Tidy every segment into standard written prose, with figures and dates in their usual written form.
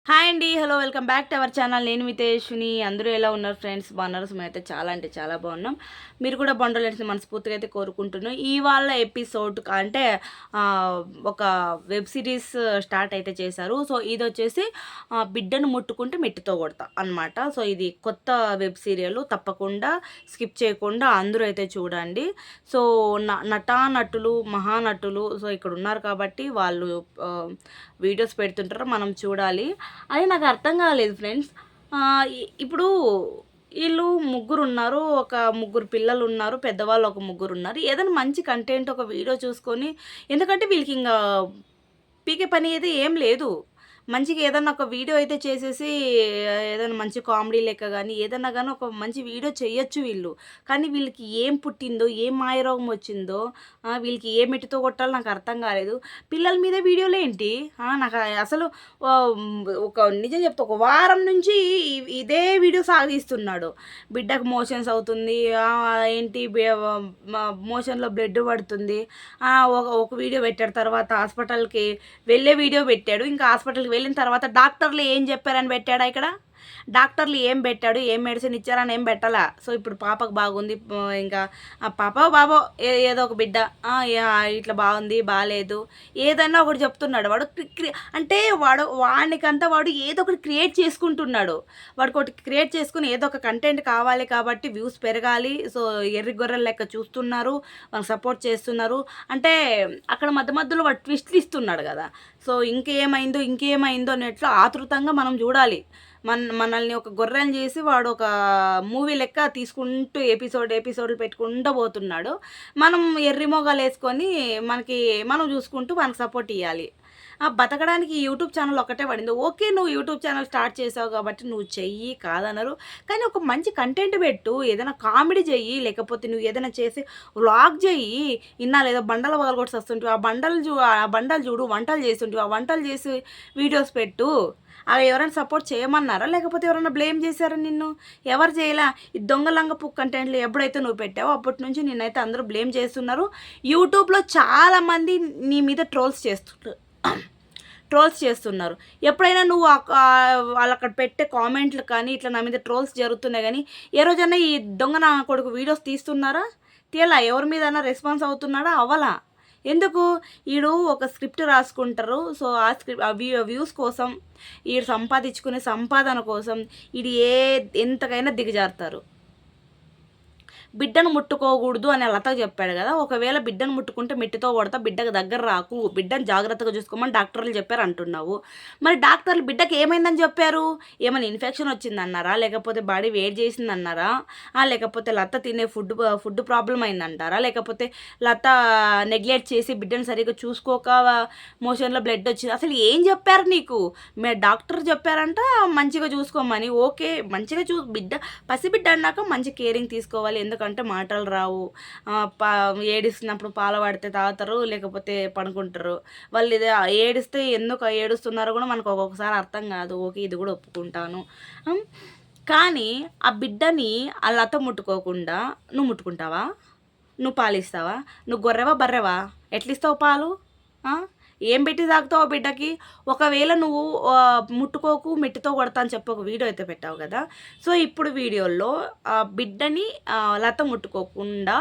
Hi అండి. Hello. Welcome back to our channel. నేను మీ తేజస్విని. అందరూ ఎలా ఉన్నారు ఫ్రెండ్స్? బాగున్నారు. మేమైతే చాలా అంటే చాలా బాగున్నాం. మీరు కూడా బాగుండాలని మనస్ఫూర్తిగా అయితే కోరుకుంటున్నాం. ఇవాళ ఎపిసోడ్ అంటే ఒక వెబ్ సిరీస్ స్టార్ట్ అయితే చేశారు. సో ఇదొచ్చేసి బిడ్డను ముట్టుకుంటే మెట్టుతో కొడతా అనమాట. సో ఇది కొత్త వెబ్ సీరియల్. తప్పకుండా స్కిప్ చేయకుండా అందరూ అయితే చూడండి. సో నటులు మహానటులు సో ఇక్కడ ఉన్నారు కాబట్టి వాళ్ళు వీడియోస్ పెడుతుంటారు, మనం చూడాలి. అది నాకు అర్థం కాలేదు ఫ్రెండ్స్. ఇప్పుడు వీళ్ళు ముగ్గురు ఉన్నారు, ఒక ముగ్గురు పిల్లలు ఉన్నారు, పెద్దవాళ్ళు ఒక ముగ్గురు ఉన్నారు. ఏదైనా మంచి కంటెంట్ ఒక వీడియో చూసుకొని, ఎందుకంటే వీళ్ళకి ఇంకా పీకే పని అయితే ఏం లేదు. మంచిగా ఏదన్నా ఒక వీడియో అయితే చేసేసి ఏదైనా మంచి కామెడీ లెక్క గానీ, ఏదన్నా గానీ ఒక మంచి వీడియో చేయొచ్చు వీళ్ళు. కానీ వీళ్ళకి ఏం పుట్టిందో, ఏం మాయరోగం వచ్చిందో, వీళ్ళకి ఏ మెట్టుతో కొట్టాలో నాకు అర్థం కాలేదు. పిల్లల మీద వీడియోలేంటి? నాకు అసలు ఒక నిజం చెప్తా, ఒక వారం నుంచి ఇదే వీడియో సాగదీస్తున్నాడు. బిడ్డకు మోషన్స్ అవుతుంది, ఏంటి మోషన్‌లో బ్లడ్ పడుతుంది. ఒక వీడియో పెట్టాడు. తర్వాత హాస్పిటల్‌కి వెళ్ళే వీడియో పెట్టాడు. ఇంకా హాస్పిటల్‌కి వెళ్ళిన తర్వాత డాక్టర్లు ఏం చెప్పారని పెట్టాడా ఇక్కడ? డాక్టర్లు ఏం పెట్టాడు, ఏం మెడిసిన్ ఇచ్చారని ఏం పెట్టాలా. సో ఇప్పుడు పాపకు బాగుంది, ఇంకా పాప బాబో ఏదో ఒక బిడ్డ ఇట్లా బాగుంది బాగాలేదు ఏదన్నా ఒకటి చెప్తున్నాడు వాడు. అంటే వాడికంతా వాడు ఏదో ఒకటి క్రియేట్ చేసుకుంటున్నాడు. వాడికి ఒకటి క్రియేట్ చేసుకుని ఏదో ఒక కంటెంట్ కావాలి కాబట్టి వ్యూస్ పెరగాలి. సో ఎర్రి గొర్రెల లెక్క చూస్తున్నారు, వాళ్ళకి సపోర్ట్ చేస్తున్నారు. అంటే అక్కడ మధ్య మధ్యలో వాడు ట్విస్ట్లు ఇస్తున్నాడు కదా. సో ఇంకేమైందో అనేట్లు ఆతృతంగా మనం చూడాలి. మనల్ని ఒక గొర్రెని చేసి వాడు ఒక మూవీ లెక్క తీసుకుంటూ ఎపిసోడ్లు పెట్టుకుంటూ పోతున్నాడు. మనం ఎర్రిమొగాలు వేసుకొని మనం చూసుకుంటూ మనకు సపోర్ట్ ఇవ్వాలి. బతకడానికి యూట్యూబ్ ఛానల్ ఒక్కటే పడింది. ఓకే, నువ్వు యూట్యూబ్ ఛానల్ స్టార్ట్ చేసావు కాబట్టి నువ్వు చెయ్యి, కాదనరు. కానీ ఒక మంచి కంటెంట్ పెట్టు, ఏదైనా కామెడీ చెయ్యి, లేకపోతే నువ్వు ఏదైనా చేసి వ్లాగ్ చెయ్యి. ఏదో బండలు పగలగొట్టి వస్తుంటావు, ఆ బండలు చూడు, వంటలు చేస్తుంటావు, ఆ వంటలు చేసి వీడియోస్ పెట్టు. అలా ఎవరైనా సపోర్ట్ చేయమన్నారా, లేకపోతే ఎవరైనా బ్లేమ్ చేశారా నిన్ను? ఎవరు చేయలా. ఈ దొంగలంగ పుక్ కంటెంట్లు ఎప్పుడైతే నువ్వు పెట్టావో అప్పటి నుంచి నిన్నైతే అందరూ బ్లేమ్ చేస్తున్నారు. యూట్యూబ్లో చాలామంది నీ మీద ట్రోల్స్ చేస్తున్నారు. ఎప్పుడైనా నువ్వు వాళ్ళు అక్కడ పెట్టే కామెంట్లు కానీ ఇట్లా నా మీద ట్రోల్స్ జరుగుతున్నాయి కానీ ఏ రోజైనా ఈ దొంగ నా కొడుకు వీడియోస్ తీస్తున్నారా? తీయలా. ఎవరి మీద రెస్పాన్స్ అవుతున్నాడా? అవ్వలా. ఎందుకు? ఈడు ఒక స్క్రిప్ట్ రాసుకుంటారు. సో ఆ వ్యూస్ కోసం, ఈడు సంపాదించుకునే సంపాదన కోసం ఈడు ఎంతకైనా దిగజారుతారు. బిడ్డను ముట్టుకోకూడదు అని లత చెప్పాడు కదా. ఒకవేళ బిడ్డను ముట్టుకుంటే మెట్టితో కొడతా, బిడ్డకు దగ్గర రాకు, బిడ్డను జాగ్రత్తగా చూసుకోమని డాక్టర్లు చెప్పారు అంటున్నావు. మరి డాక్టర్లు బిడ్డకి ఏమైందని చెప్పారు? ఏమైనా ఇన్ఫెక్షన్ వచ్చిందన్నారా, లేకపోతే బాడీ వేడి చేసిందన్నారా, లేకపోతే లత తినే ఫుడ్ ప్రాబ్లం అయిందంటారా, లేకపోతే లత నెగ్లెక్ట్ చేసి బిడ్డను సరిగ్గా చూసుకోక మోషన్లో బ్లడ్ వచ్చింది? అసలు ఏం చెప్పారు నీకు? డాక్టర్ చెప్పారంట మంచిగా చూసుకోమని. ఓకే, మంచిగా పసిబిడ్డ అన్నాక మంచి కేరింగ్ తీసుకోవాలి. ఎందుకంటే మాటలు రావు. ఏడిస్తున్నప్పుడు పాలు పడితే తాగుతారు, లేకపోతే పడుకుంటారు. వాళ్ళు ఇది ఏడిస్తే ఎందుకు ఏడుస్తున్నారో కూడా మనకు ఒక్కొక్కసారి అర్థం కాదు. ఓకే, ఇది కూడా ఒప్పుకుంటాను. కానీ ఆ బిడ్డని ఆ లత ముట్టుకోకుండా నువ్వు ముట్టుకుంటావా? నువ్వు పాలు ఇస్తావా? నువ్వు గొర్రెవా బర్రెవా? ఎట్లిస్తావు పాలు? ఏం పెట్టి తాగుతావు బిడ్డకి? ఒకవేళ నువ్వు ముట్టుకోకు, మెట్టితో కొడతా అని చెప్పి ఒక వీడియో అయితే పెట్టావు కదా. సో ఇప్పుడు వీడియోలో బిడ్డని లత ముట్టుకోకుండా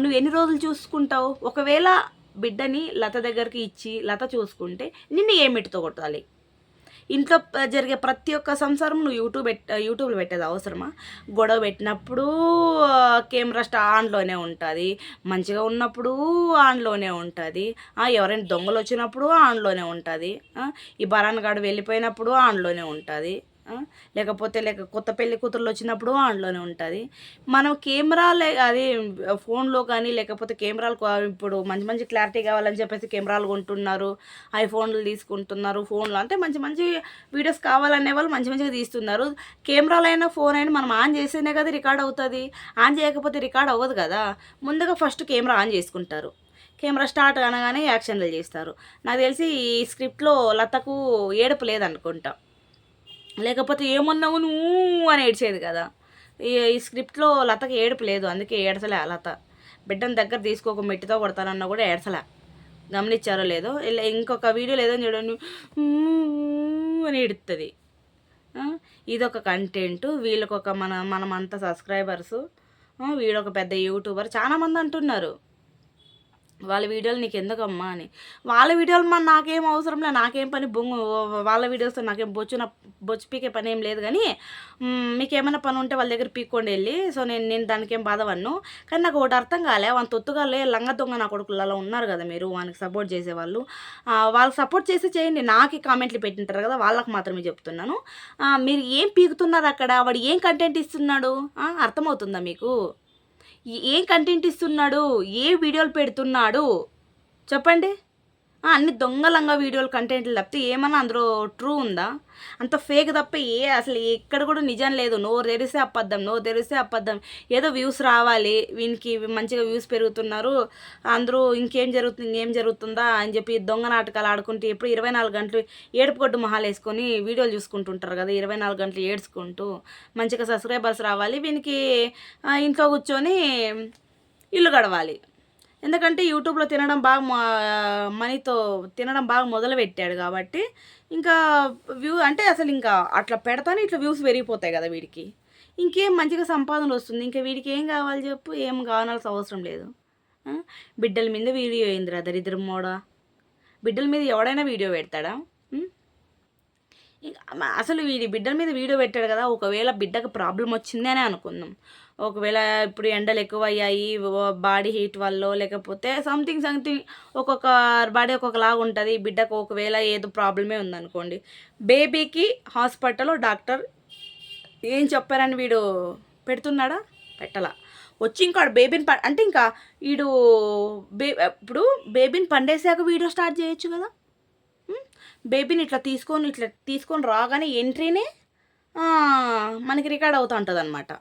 నువ్వు ఎన్ని రోజులు చూసుకుంటావు? ఒకవేళ బిడ్డని లత దగ్గరికి ఇచ్చి లత చూసుకుంటే నిన్ను ఏ మెట్టితో కొట్టాలి? ఇంట్లో జరిగే ప్రతి ఒక్క సంసారం నువ్వు యూట్యూబ్లో పెట్టేది అవసరమా? గొడవ పెట్టినప్పుడు కెమెరా ఆన్లోనే ఉంటుంది, మంచిగా ఉన్నప్పుడు ఆన్లోనే ఉంటుంది, ఎవరైనా దొంగలు వచ్చినప్పుడు ఆన్లోనే ఉంటుంది, ఈ బరాన్గాడు వెళ్ళిపోయినప్పుడు ఆన్లోనే ఉంటుంది, లేకపోతే కొత్త పెళ్లి కూతుర్లు వచ్చినప్పుడు ఆన్లోనే ఉంటుంది. మనం అది ఫోన్లో కానీ లేకపోతే కెమెరాలు ఇప్పుడు మంచి మంచి క్లారిటీ కావాలని చెప్పేసి కెమెరాలు కొంటున్నారు, ఐఫోన్లు తీసుకుంటున్నారు. ఫోన్లో అంటే మంచి మంచి వీడియోస్ కావాలనే వాళ్ళు మంచి మంచిగా తీస్తున్నారు. కెమెరాలు అయినా ఫోన్ అయినా మనం ఆన్ చేస్తేనే కదా రికార్డ్ అవుతుంది. ఆన్ చేయకపోతే రికార్డ్ అవ్వదు కదా. ముందుగా ఫస్ట్ కెమెరా ఆన్ చేసుకుంటారు, కెమెరా స్టార్ట్ అనగానే యాక్షన్లు చేస్తారు. నాకు తెలిసి ఈ స్క్రిప్ట్లో లతకు ఏడుపు లేదనుకుంటా, లేకపోతే ఏమన్నావు నువ్వు అని ఏడ్చేది కదా. ఈ స్క్రిప్ట్లో లతకి ఏడుపు లేదు, అందుకే ఏడ్చలే లత. బిడ్డను దగ్గర తీసుకోక మెట్టితో కొడతానన్నా కూడా ఏడ్చలే. గమనించారో లేదో. ఇలా ఇంకొక వీడియోలో ఏదో చూడండి అని ఎడుతుంది. ఇదొక కంటెంట్, వీళ్ళకొక మనమంతా సబ్స్క్రైబర్సు, వీడొక పెద్ద యూట్యూబర్ చాలామంది అంటున్నారు వాళ్ళ వీడియోలు నీకు ఎందుకమ్మా అని. వాళ్ళ వీడియోలు నాకేం అవసరం లేదు, నాకేం పని వాళ్ళ వీడియోస్తో నాకేం బొచ్చు పీకే పని ఏం లేదు. కానీ మీకేమైనా పని ఉంటే వాళ్ళ దగ్గర పీక్కోండి వెళ్ళి. సో నేను దానికి ఏం బాధపడను. కానీ నాకు ఒకటి అర్థం కాలే, వాళ్ళ తొత్తుగాలే లంగ దొంగ నా కొడుకులు అలా ఉన్నారు కదా మీరు, వానికి సపోర్ట్ చేసేవాళ్ళు. వాళ్ళకి సపోర్ట్ చేసి చేయండి, నాకు కామెంట్లు పెట్టింటారు కదా, వాళ్ళకి మాత్రమే చెప్తున్నాను. మీరు ఏం పీకుతున్నారు అక్కడ, వాడు ఏం కంటెంట్ ఇస్తున్నాడు అర్థమవుతుందా మీకు? ఏం కంటెంట్ ఇస్తున్నాడు, ఏ వీడియోలు పెడుతున్నాడు చెప్పండి. అన్ని దొంగలంగా వీడియోలు కంటెంట్లు తప్పితే ఏమన్నా అందులో ట్రూ ఉందా? అంత ఫేక్ తప్ప అసలు ఎక్కడ కూడా నిజం లేదు. నోరు తెరిస్తే అబద్ధం. ఏదో వ్యూస్ రావాలి, వీనికి మంచిగా వ్యూస్ పెరుగుతున్నారు, అందరూ ఇంకేం జరుగుతుందా అని చెప్పి దొంగ నాటకాలు ఆడుకుంటూ ఎప్పుడు 24 గంటలు ఏడుపు కొట్టు మొహాలు వేసుకొని వీడియోలు చూసుకుంటుంటారు కదా, 24 గంటలు ఏడ్చుకుంటూ. మంచిగా సబ్స్క్రైబర్స్ రావాలి, వీనికి ఇంట్లో కూర్చొని ఇల్లు గడవాలి. ఎందుకంటే యూట్యూబ్లో మనీతో తినడం బాగా మొదలుపెట్టాడు కాబట్టి ఇంకా అంటే అసలు ఇంకా అట్లా పెడతానే ఇట్లా వ్యూస్ పెరిగిపోతాయి కదా వీడికి. ఇంకేం మంచిగా సంపాదన వస్తుంది, ఇంకా వీడికి ఏం కావాలి చెప్పు? ఏం కావాల్సిన అవసరం లేదు. బిడ్డల మీద వీడియో అయిందిరా దరిద్రం మోడా. బిడ్డల మీద ఎవడైనా వీడియో పెడతాడా? అసలు వీడి బిడ్డల మీద వీడియో పెట్టాడు కదా, ఒకవేళ బిడ్డకు ప్రాబ్లం వచ్చింది అని అనుకుందాం. ఒకవేళ ఇప్పుడు ఎండలు ఎక్కువ అయ్యాయి బాడీ హీట్ వల్ల, లేకపోతే సంథింగ్ ఒక్కొక్క బాడీ ఒక్కొక్కలాగా ఉంటుంది. బిడ్డకు ఒకవేళ ఏదో ప్రాబ్లమే ఉందనుకోండి, బేబీకి హాస్పిటల్లో డాక్టర్ ఏం చెప్పారని వీడు పెడుతున్నాడా? పెట్టలా. వచ్చి ఇంకా బేబీని అంటే ఇంకా వీడు ఇప్పుడు బేబీని పండేసాక వీడియో స్టార్ట్ చేయొచ్చు కదా. బేబీని ఇట్లా తీసుకొని రాగానే ఎంట్రీనే మనకి రికార్డ్ అవుతూ ఉంటుంది అనమాట.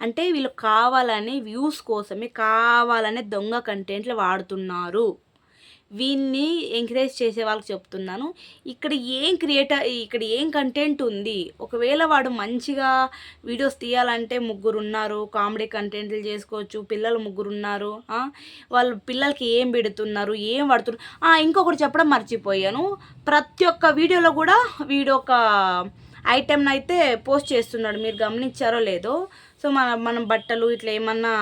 అంటే వీళ్ళు కావాలని వ్యూస్ కోసమే కావాలనే దొంగ కంటెంట్లు వాడుతున్నారు. వీన్ని ఎంకరేజ్ చేసే వాళ్ళకి చెప్తున్నాను, ఇక్కడ ఏం కంటెంట్ ఉంది. ఒకవేళ వాడు మంచిగా వీడియోస్ తీయాలంటే 3 ఉన్నారు, కామెడీ కంటెంట్లు చేసుకోవచ్చు. పిల్లలు 3 ఉన్నారు, వాళ్ళు పిల్లలకి ఏం పెడుతున్నారు, ఏం వాడుతున్నారు. ఇంకొకటి చెప్పడం మర్చిపోయాను, ప్రతి ఒక్క వీడియోలో కూడా వీడు ఒక ఐటెంని అయితే పోస్ట్ చేస్తున్నాడు, మీరు గమనించారో లేదో. సో మనం బట్టలు ఇట్లా ఏమన్నా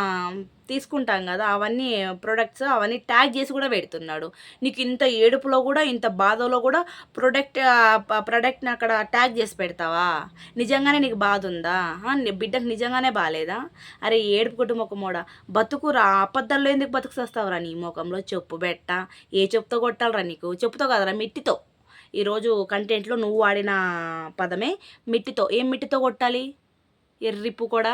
తీసుకుంటాం కదా, అవన్నీ ప్రొడక్ట్స్ అవన్నీ ట్యాగ్ చేసి కూడా పెడుతున్నాడు. నీకు ఇంత ఏడుపులో కూడా, ఇంత బాధలో కూడా ప్రొడక్ట్ని అక్కడ ట్యాగ్ చేసి పెడతావా? నిజంగానే నీకు బాధ ఉందా? బిడ్డకు నిజంగానే బాగాలేదా? అరే ఏడుపు కుటుంబ మోడ, బతుకురా, అబద్ధాల్లో ఎందుకు బతుకుసేస్తావురా? నీ ముఖంలో చెప్పు బెట్ట, ఏ చెప్పుతో కొట్టాలరా నీకు? చెప్పుతో కదరా, మిట్టితో. ఈరోజు కంటెంట్లో నువ్వు వాడిన పదమే మిట్టితో. ఏం మిట్టితో కొట్టాలి? ఎర్రిప్పు కూడా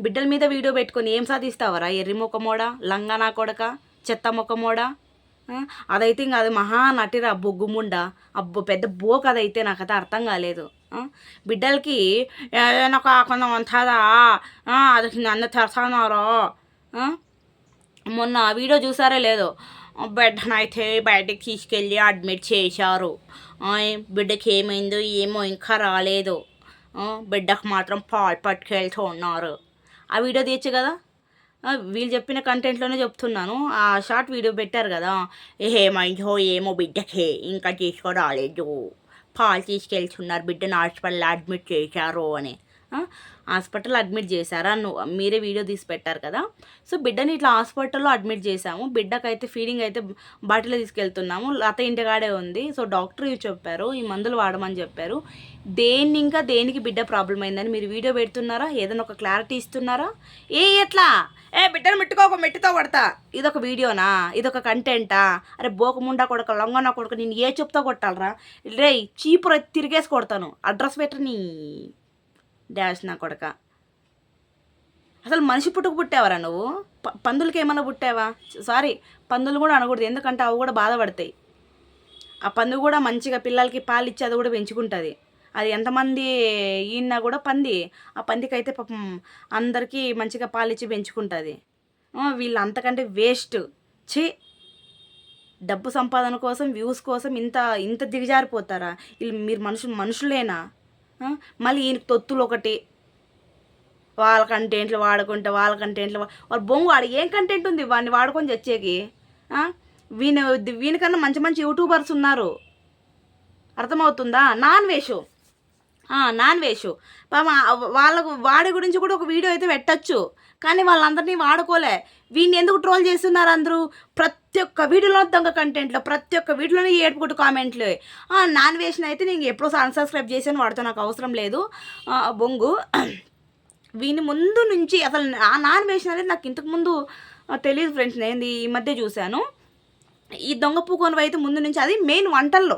బిడ్డల మీద వీడియో పెట్టుకొని ఏం సాధిస్తావరా? ఎర్రి మొక్కమోడా, లంగానా కొడక, చెత్త మొక్కమోడా. అదైతే ఇంకా అది మహా నటిరా బొగ్గుముండ, పెద్ద బోక్. అదైతే నాకైతే అర్థం కాలేదు. బిడ్డలకి ఏదైనా కాకుండా ఉంటుందా? అది నన్ను తెరసన్నారో. మొన్న వీడియో చూసారో లేదో, బిడ్డనైతే బయటికి తీసుకెళ్ళి అడ్మిట్ చేశారు. బిడ్డకి ఏమైందో ఏమో ఇంకా రాలేదు, బిడ్డకు మాత్రం పాలు పట్టుకెళ్తూ ఉన్నారు. ఆ వీడియో తీయచ్చు కదా. వీళ్ళు చెప్పిన కంటెంట్లోనే చెప్తున్నాను. ఆ షార్ట్ వీడియో పెట్టారు కదా, ఏమైందో ఏమో బిడ్డకి ఇంకా తీసుకురాలేదు, పాలు తీసుకెళ్తున్నారు, బిడ్డను హాస్పిటల్లో అడ్మిట్ చేశారు అని. హాస్పిటల్లో అడ్మిట్ చేశారా? మీరే వీడియో తీసి పెట్టారు కదా. సో బిడ్డని ఇట్లా హాస్పిటల్లో అడ్మిట్ చేశాము, బిడ్డకైతే ఫీడింగ్ అయితే బాటిల్లో తీసుకెళ్తున్నాము, లత ఇంటికాడే ఉంది. సో డాక్టర్ ఇవి చెప్పారు, ఈ మందులు వాడమని చెప్పారు. దేనికి బిడ్డ ప్రాబ్లం అయిందని మీరు వీడియో పెడుతున్నారా? ఏదైనా ఒక క్లారిటీ ఇస్తున్నారా? ఎట్లా బిడ్డను మెట్టితో కొడతా, ఇదొక వీడియోనా? ఇదొక కంటెంటా? అరే బోకముండా కొడక, లొంగనా కొడక, నేను ఏ చెప్తా కొట్టాలరా? రే చీపురు తిరిగేసి కొడతాను, అడ్రస్ పెట్టని డాష్ నా కొడక. అసలు మనిషి పుట్టావరా నువ్వు? పందులకి ఏమన్నా పుట్టావా? సారీ, పందులు కూడా అనకూడదు, ఎందుకంటే అవి కూడా బాధపడతాయి. ఆ పందు కూడా మంచిగా పిల్లలకి పాలు ఇచ్చి అది కూడా పెంచుకుంటుంది. అది ఎంతమంది ఈయన కూడా ఆ పందికి అయితే పాపం అందరికీ మంచిగా పాలిచ్చి పెంచుకుంటుంది. వీళ్ళు అంతకంటే వేస్ట్. డబ్బు సంపాదన కోసం, వ్యూస్ కోసం ఇంత దిగజారిపోతారా? వీళ్ళు మీరు మనుషులేనా? మళ్ళీ ఈయనకి తొత్తులు ఒకటి, వాళ్ళ కంటెంట్లు వాడుకుంటే వాళ్ళ కంటెంట్లు వాళ్ళు బొంగు. వాడు ఏం కంటెంట్ ఉంది వాడిని వాడుకొని చచ్చేకి? వీని వీనికన్నా మంచి మంచి యూట్యూబర్స్ ఉన్నారు, అర్థమవుతుందా? నాన్ వేషు వాళ్ళకు వాడి గురించి కూడా ఒక వీడియో అయితే పెట్టచ్చు, కానీ వాళ్ళందరినీ వాడుకోలే. వీడిని ఎందుకు ట్రోల్ చేస్తున్నారు అందరూ? ప్రతి ఒక్క వీడియోలో దొంగ కంటెంట్లో, ప్రతి ఒక్క వీడియోలోనే ఏడుపుకుంటూ కామెంట్లు. నాన్ వేషన్ అయితే నేను ఎప్పుడో అన్సబ్స్క్రైబ్ చేశాను, వాడితో నాకు అవసరం లేదు బొంగు. వీని ముందు నుంచి అసలు ఆ నాన్ వేషన్ అనేది నాకు ఇంతకుముందు తెలియదు ఫ్రెండ్స్, నేను ఈ మధ్య చూశాను. ఈ దొంగ పూకోనివి అయితే ముందు నుంచి, అది మెయిన్ వంటలు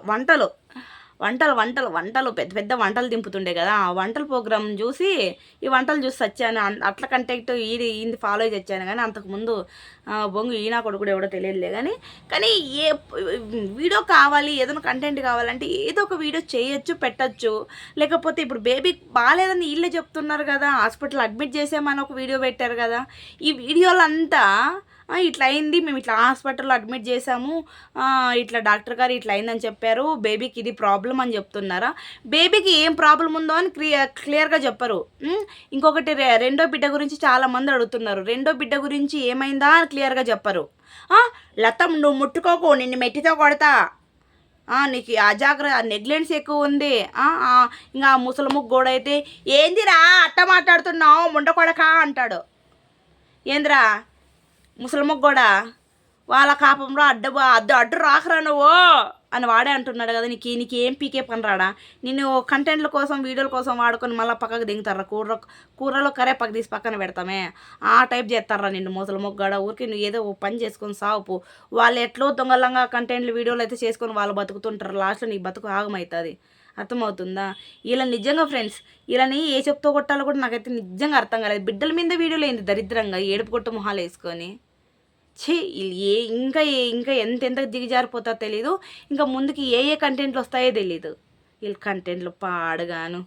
పెద్ద పెద్ద వంటలు దింపుతుండే కదా, ఆ వంటల ప్రోగ్రామ్ చూసి ఈ వంటలు చూసి వచ్చాను. అట్లా కంటెక్ట్ ఈయన ఫాలో అయ్యి వచ్చాను. కానీ అంతకుముందు బొంగు ఈయన కొడుకు ఎవడో తెలియదులే. కానీ ఏ వీడియో కావాలి, ఏదైనా కంటెంట్ కావాలంటే ఏదో ఒక వీడియో చేయొచ్చు, పెట్టచ్చు. లేకపోతే ఇప్పుడు బేబీ బాగాలేదని వీళ్ళే చెప్తున్నారు కదా, హాస్పిటల్ అడ్మిట్ చేసామని ఒక వీడియో పెట్టారు కదా, ఈ వీడియోలంతా ఇట్లా అయింది, మేము ఇట్లా హాస్పిటల్లో అడ్మిట్ చేసాము, ఇట్లా డాక్టర్ గారు ఇట్లా అయిందని చెప్పారు, బేబీకి ఇది ప్రాబ్లం అని చెప్తున్నారా? బేబీకి ఏం ప్రాబ్లం ఉందో అని క్లియర్గా చెప్పరు. ఇంకొకటి రెండో బిడ్డ గురించి చాలామంది అడుగుతున్నారు, రెండో బిడ్డ గురించి ఏమైందా అని క్లియర్గా చెప్పరు. లతం నువ్వు ముట్టుకోకు, నిన్ను మెట్టితో కొడతా, నీకు నెగ్లెన్స్ ఎక్కువ ఉంది. ఇంకా ముసలముగ్గు కూడా అయితే ఏందిరా అట్ట మాట్లాడుతున్నావు ముండ కొడక అంటాడు. ఏందిరా ముసలమ్మకు కూడా వాళ్ళ కాపంలో అడ్డు రాకరా నువ్వు అని వాడే అంటున్నాడు కదా. నీకు ఏం పీకే పని రాడా? నేను కంటెంట్ల కోసం వీడియోల కోసం వాడుకొని మళ్ళీ పక్కకు దిగుతారా? కూరలో కరే పక్క తీసి పక్కన పెడతామే, ఆ టైప్ చేస్తారా నిన్ను ముసలమ్మకు కూడా? ఊరికి నువ్వు ఏదో పని చేసుకొని సావుపు. వాళ్ళు ఎట్లో దొంగలంగా కంటెంట్లు వీడియోలు అయితే చేసుకొని వాళ్ళు బతుకుతుంటారు, లాస్ట్లో నీ బతుకు ఆగమవుతుంది. అర్థమవుతుందా? ఇలా నిజంగా ఫ్రెండ్స్, ఇలాని ఏ చెప్తూ కొట్టాలో కూడా నాకైతే నిజంగా అర్థం కాలేదు. బిడ్డల మీద వీడియోలు ఏంది దరిద్రంగా ఏడుపు కొట్టు మొహాలు వేసుకొని. ఇంకా ఎంత దిగజారిపోతారో తెలీదు. ఇంకా ముందుకి ఏ కంటెంట్లు వస్తాయో తెలీదు. వీళ్ళ కంటెంట్లు పాడుగాను.